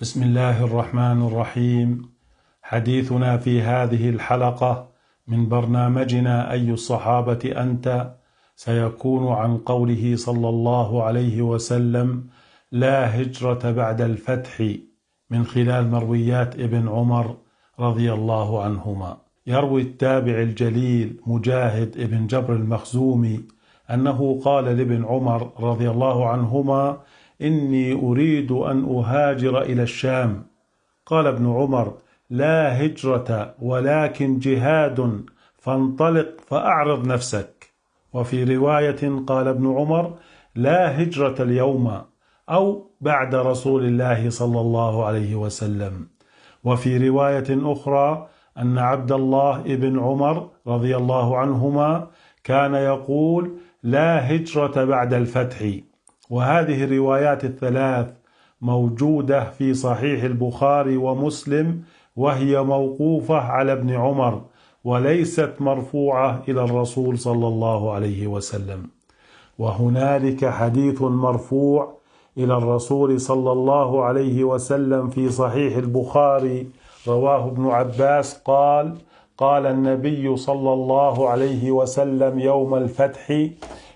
بسم الله الرحمن الرحيم. حديثنا في هذه الحلقة من برنامجنا أي الصحابة أنت سيكون عن قوله صلى الله عليه وسلم: لا هجرة بعد الفتح، من خلال مرويات ابن عمر رضي الله عنهما. يروي التابع الجليل مجاهد ابن جبر المخزومي أنه قال لابن عمر رضي الله عنهما: إني أريد أن أهاجر إلى الشام. قال ابن عمر: لا هجرة ولكن جهاد، فانطلق فأعرض نفسك. وفي رواية قال ابن عمر: لا هجرة اليوم أو بعد رسول الله صلى الله عليه وسلم. وفي رواية أخرى أن عبد الله ابن عمر رضي الله عنهما كان يقول: لا هجرة بعد الفتح. وهذه الروايات الثلاث موجودة في صحيح البخاري ومسلم، وهي موقوفة على ابن عمر وليست مرفوعة إلى الرسول صلى الله عليه وسلم. وهنالك حديث مرفوع إلى الرسول صلى الله عليه وسلم في صحيح البخاري، رواه ابن عباس قال: قال النبي صلى الله عليه وسلم يوم الفتح: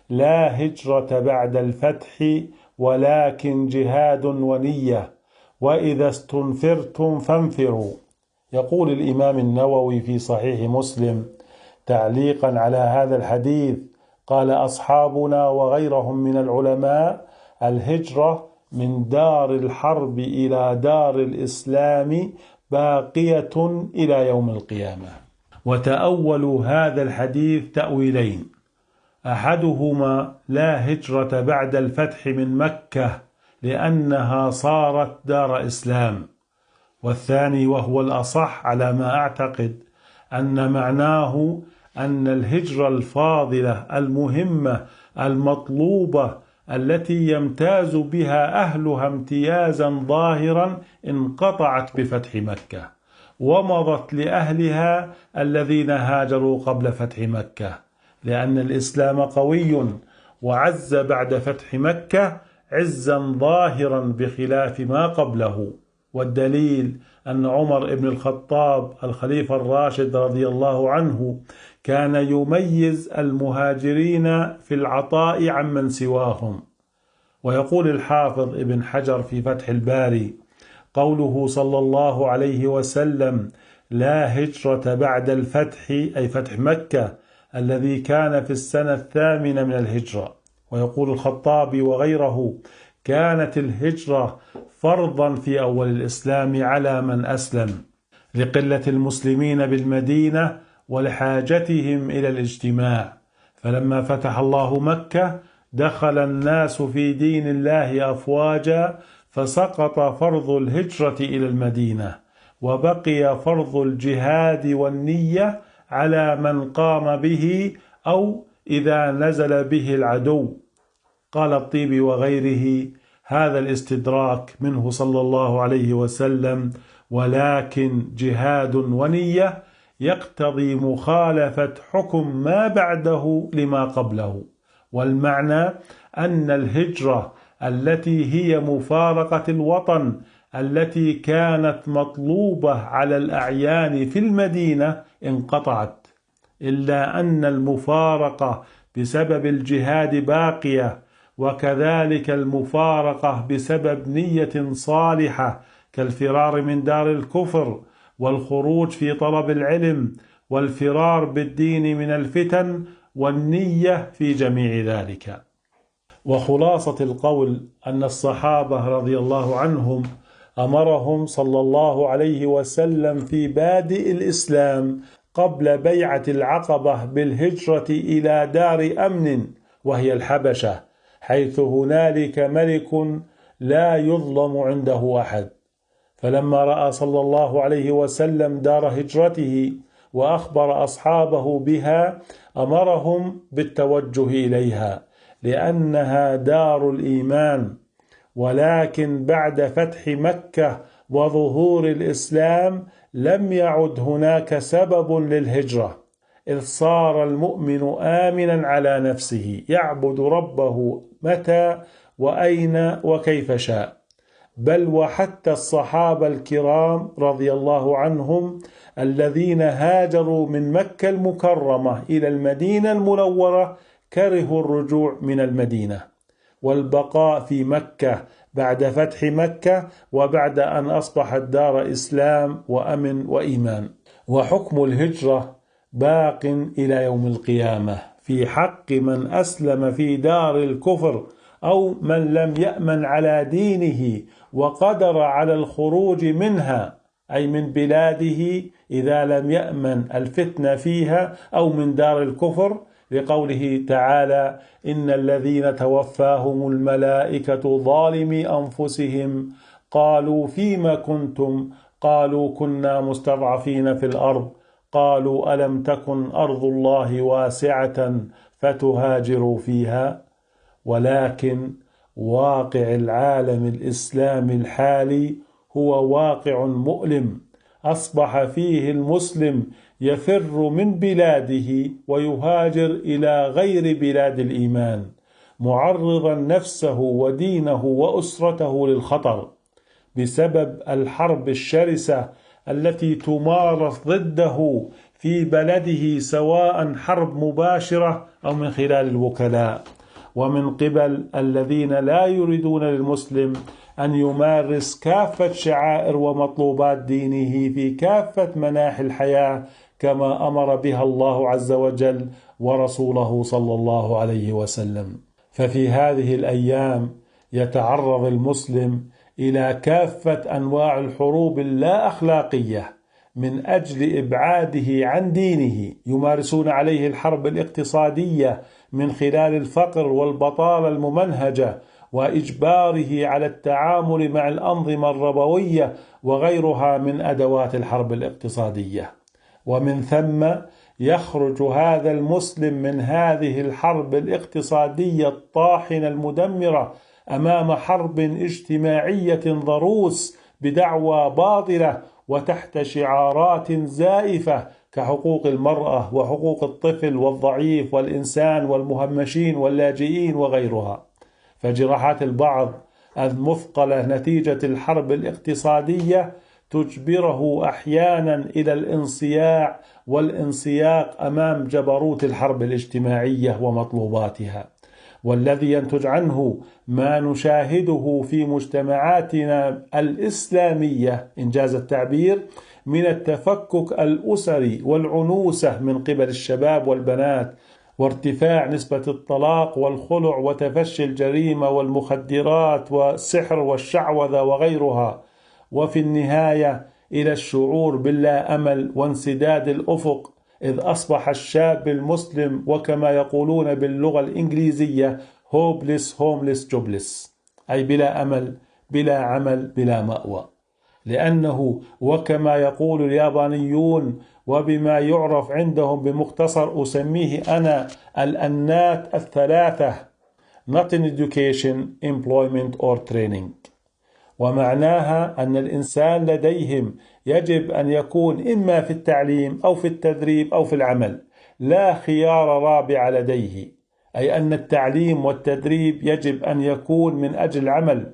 لا هجرة بعد الفتح ولكن جهاد ونية، وإذا استنفرتم فانفروا. يقول الإمام النووي في صحيح مسلم تعليقا على هذا الحديث: قال أصحابنا وغيرهم من العلماء: الهجرة من دار الحرب إلى دار الإسلام باقية إلى يوم القيامة. وتأولوا هذا الحديث تأويلين: أحدهما لا هجرة بعد الفتح من مكة لأنها صارت دار إسلام، والثاني وهو الأصح على ما أعتقد أن معناه أن الهجرة الفاضلة المهمة المطلوبة التي يمتاز بها أهلها امتيازا ظاهرا انقطعت بفتح مكة، ومضت لأهلها الذين هاجروا قبل فتح مكة، لأن الإسلام قوي وعز بعد فتح مكة عزا ظاهرا بخلاف ما قبله. والدليل أن عمر بن الخطاب الخليفة الراشد رضي الله عنه كان يميز المهاجرين في العطاء عمن سواهم. ويقول الحافظ ابن حجر في فتح الباري: قوله صلى الله عليه وسلم لا هجرة بعد الفتح، أي فتح مكة الذي كان في السنة 8 من الهجرة. ويقول الخطابي وغيره: كانت الهجرة فرضا في أول الإسلام على من أسلم، لقلة المسلمين بالمدينة ولحاجتهم إلى الاجتماع، فلما فتح الله مكة دخل الناس في دين الله أفواجا، فسقط فرض الهجرة إلى المدينة، وبقي فرض الجهاد والنية على من قام به أو إذا نزل به العدو. قال الطيبي وغيره: هذا الاستدراك منه صلى الله عليه وسلم ولكن جهاد ونية يقتضي مخالفة حكم ما بعده لما قبله، والمعنى أن الهجرة التي هي مفارقة الوطن التي كانت مطلوبة على الأعيان في المدينة انقطعت، إلا أن المفارقة بسبب الجهاد باقية، وكذلك المفارقة بسبب نية صالحة كالفرار من دار الكفر والخروج في طلب العلم والفرار بالدين من الفتن والنية في جميع ذلك. وخلاصة القول أن الصحابة رضي الله عنهم أمرهم صلى الله عليه وسلم في بادئ الإسلام قبل بيعة العقبة بالهجرة إلى دار أمن وهي الحبشة، حيث هنالك ملك لا يظلم عنده أحد. فلما رأى صلى الله عليه وسلم دار هجرته وأخبر أصحابه بها أمرهم بالتوجه إليها لأنها دار الإيمان. ولكن بعد فتح مكة وظهور الإسلام لم يعد هناك سبب للهجرة، إذ صار المؤمن آمنا على نفسه يعبد ربه متى وأين وكيف شاء. بل وحتى الصحابة الكرام رضي الله عنهم الذين هاجروا من مكة المكرمة إلى المدينة المنورة كرهوا الرجوع من المدينة والبقاء في مكة بعد فتح مكة وبعد أن أصبحت دار إسلام وأمن وإيمان. وحكم الهجرة باق إلى يوم القيامة في حق من أسلم في دار الكفر أو من لم يأمن على دينه وقدر على الخروج منها، أي من بلاده إذا لم يأمن الفتنة فيها أو من دار الكفر، لقوله تعالى: إن الذين توفاهم الملائكة ظالمي أنفسهم قالوا فيما كنتم قالوا كنا مستضعفين في الأرض قالوا ألم تكن أرض الله واسعة فتهاجروا فيها. ولكن واقع العالم الإسلامي الحالي هو واقع مؤلم، أصبح فيه المسلم يفر من بلاده ويهاجر إلى غير بلاد الإيمان، معرضا نفسه ودينه وأسرته للخطر بسبب الحرب الشرسة التي تمارس ضده في بلده، سواء حرب مباشرة أو من خلال الوكلاء، ومن قبل الذين لا يريدون للمسلم أن يمارس كافة شعائر ومطلوبات دينه في كافة مناحي الحياة كما أمر بها الله عز وجل ورسوله صلى الله عليه وسلم. ففي هذه الأيام يتعرض المسلم إلى كافة أنواع الحروب اللا أخلاقية من أجل إبعاده عن دينه، يمارسون عليه الحرب الاقتصادية من خلال الفقر والبطالة الممنهجة وإجباره على التعامل مع الأنظمة الربوية وغيرها من أدوات الحرب الاقتصادية. ومن ثم يخرج هذا المسلم من هذه الحرب الاقتصادية الطاحنة المدمرة أمام حرب اجتماعية ضروس بدعوى باطلة وتحت شعارات زائفة كحقوق المرأة وحقوق الطفل والضعيف والإنسان والمهمشين واللاجئين وغيرها. فجراحات البعض المثقلة نتيجة الحرب الاقتصادية تجبره أحيانا إلى الانصياع والانسياق أمام جبروت الحرب الاجتماعية ومطلوباتها، والذي ينتج عنه ما نشاهده في مجتمعاتنا الإسلامية إنجاز التعبير من التفكك الأسري والعنوسة من قبل الشباب والبنات، وارتفاع نسبة الطلاق والخلع وتفشي الجريمة والمخدرات والسحر والشعوذة وغيرها، وفي النهاية إلى الشعور باللا أمل وانسداد الأفق، إذ أصبح الشاب المسلم وكما يقولون باللغة الإنجليزية hopeless homeless jobless، أي بلا أمل بلا عمل بلا مأوى، لأنه وكما يقول اليابانيون وبما يعرف عندهم بمختصر أسميه أنا الأنات الثلاثة: not in education, employment or training. ومعناها أن الإنسان لديهم يجب أن يكون إما في التعليم أو في التدريب أو في العمل، لا خيار رابع لديه، أي أن التعليم والتدريب يجب أن يكون من أجل العمل.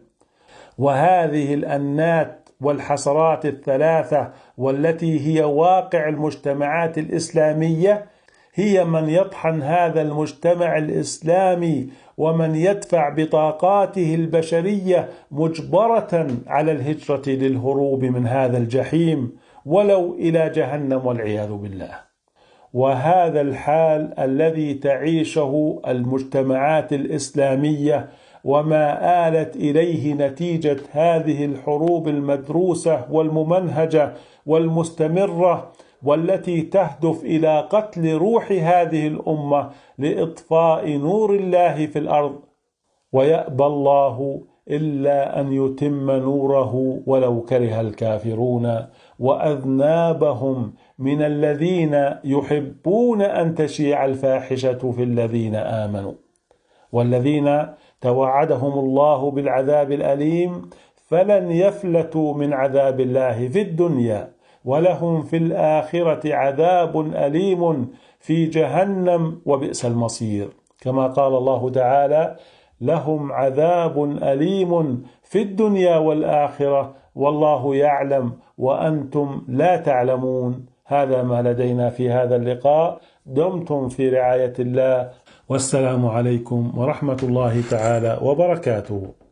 وهذه الأنات والحسرات الثلاثة والتي هي واقع المجتمعات الإسلامية هي من يطحن هذا المجتمع الإسلامي ومن يدفع بطاقاته البشرية مجبرة على الهجرة للهروب من هذا الجحيم ولو إلى جهنم والعياذ بالله. وهذا الحال الذي تعيشه المجتمعات الإسلامية وما آلت إليه نتيجة هذه الحروب المدروسة والممنهجة والمستمرة والتي تهدف إلى قتل روح هذه الأمة لإطفاء نور الله في الأرض، ويأبى الله إلا أن يتم نوره ولو كره الكافرون، وأذنابهم من الذين يحبون أن تشيع الفاحشة في الذين آمنوا، والذين توعدهم الله بالعذاب الأليم فلن يفلتوا من عذاب الله في الدنيا، ولهم في الآخرة عذاب أليم في جهنم وبئس المصير، كما قال الله تعالى: لهم عذاب أليم في الدنيا والآخرة والله يعلم وأنتم لا تعلمون. هذا ما لدينا في هذا اللقاء. دمتم في رعاية الله، والسلام عليكم ورحمة الله تعالى وبركاته.